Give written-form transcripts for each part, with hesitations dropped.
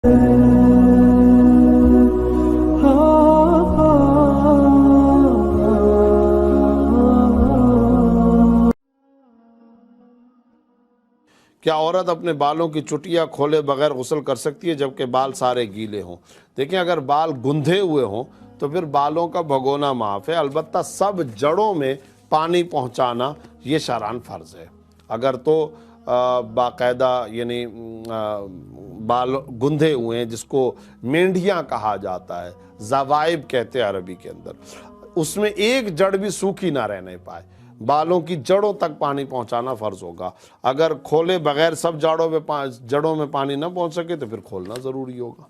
کیا عورت اپنے بالوں کی چٹیاں کھولے بغیر غسل کر سکتی ہے جبکہ بال سارے گیلے ہوں؟ دیکھیں، اگر بال گندھے ہوئے ہوں تو پھر بالوں کا بھگونا معاف ہے، البتہ سب جڑوں میں پانی پہنچانا یہ شرعاً فرض ہے۔ اگر تو باقاعدہ یعنی بال گندھے ہوئے ہیں، جس کو مینڈیاں کہا جاتا ہے، زوائب کہتے ہیں عربی کے اندر، اس میں ایک جڑ بھی سوکھی نہ رہنے پائے، بالوں کی جڑوں تک پانی پہنچانا فرض ہوگا۔ اگر کھولے بغیر سب جڑوں میں پانی نہ پہنچ سکے تو پھر کھولنا ضروری ہوگا۔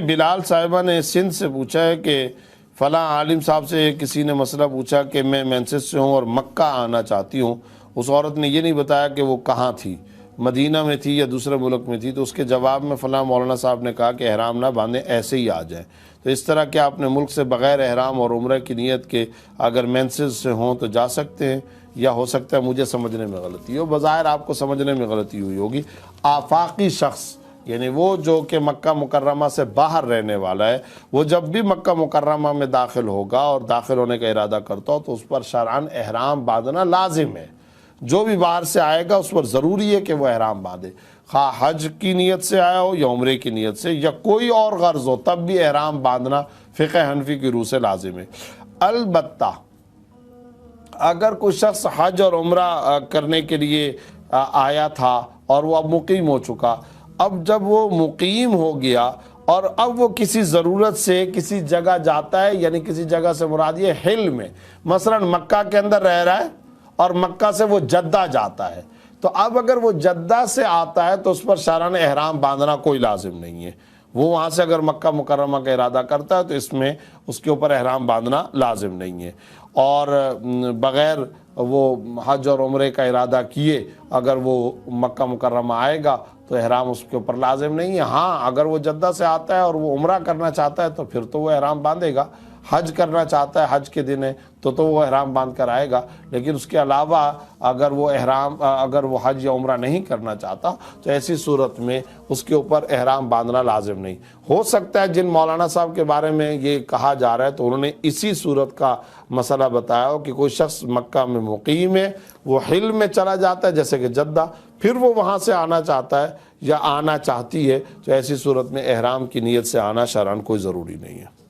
بلال صاحبہ نے سندھ سے پوچھا ہے کہ فلاں عالم صاحب سے کسی نے مسئلہ پوچھا کہ میں مینسس سے ہوں اور مکہ آنا چاہتی ہوں، اس عورت نے یہ نہیں بتایا کہ وہ کہاں تھی، مدینہ میں تھی یا دوسرے ملک میں تھی، تو اس کے جواب میں فلاں مولانا صاحب نے کہا کہ احرام نہ باندھیں، ایسے ہی آ جائیں۔ تو اس طرح کہ اپنے ملک سے بغیر احرام اور عمرہ کی نیت کے اگر مینسز سے ہوں تو جا سکتے ہیں، یا ہو سکتا ہے مجھے سمجھنے میں غلطی ہو، بظاہر آپ کو سمجھنے میں غلطی ہوئی ہوگی۔ آفاقی شخص یعنی وہ جو کہ مکہ مکرمہ سے باہر رہنے والا ہے، وہ جب بھی مکہ مکرمہ میں داخل ہوگا اور داخل ہونے کا ارادہ کرتا ہو تو اس پر شرعاً احرام باندھنا لازم ہے۔ جو بھی باہر سے آئے گا اس پر ضروری ہے کہ وہ احرام باندھے، خواہ حج کی نیت سے آیا ہو یا عمرے کی نیت سے یا کوئی اور غرض ہو، تب بھی احرام باندھنا فقہ حنفی کی روح سے لازم ہے۔ البتہ اگر کوئی شخص حج اور عمرہ کرنے کے لیے آیا تھا اور وہ اب مقیم ہو چکا، اب جب وہ مقیم ہو گیا اور اب وہ کسی ضرورت سے کسی جگہ جاتا ہے، یعنی کسی جگہ سے مراد یہ حل میں، مثلا مکہ کے اندر رہ رہا ہے اور مکہ سے وہ جدہ جاتا ہے، تو اب اگر وہ جدہ سے آتا ہے تو اس پر شرعاً احرام باندھنا کوئی لازم نہیں ہے۔ وہ وہاں سے اگر مکہ مکرمہ کا ارادہ کرتا ہے تو اس میں اس کے اوپر احرام باندھنا لازم نہیں ہے۔ اور بغیر وہ حج اور عمرے کا ارادہ کیے اگر وہ مکہ مکرمہ آئے گا تو احرام اس کے اوپر لازم نہیں ہے۔ ہاں، اگر وہ جدہ سے آتا ہے اور وہ عمرہ کرنا چاہتا ہے تو پھر تو وہ احرام باندھے گا، حج کرنا چاہتا ہے، حج کے دن ہے تو وہ احرام باندھ کر آئے گا، لیکن اس کے علاوہ اگر وہ حج یا عمرہ نہیں کرنا چاہتا تو ایسی صورت میں اس کے اوپر احرام باندھنا لازم نہیں۔ ہو سکتا ہے جن مولانا صاحب کے بارے میں یہ کہا جا رہا ہے تو انہوں نے اسی صورت کا مسئلہ بتایا ہو کہ کوئی شخص مکہ میں مقیم ہے، وہ حل میں چلا جاتا ہے جیسے کہ جدہ، پھر وہ وہاں سے آنا چاہتا ہے یا آنا چاہتی ہے، تو ایسی صورت میں احرام کی نیت سے آنا شرعاً کوئی ضروری نہیں ہے۔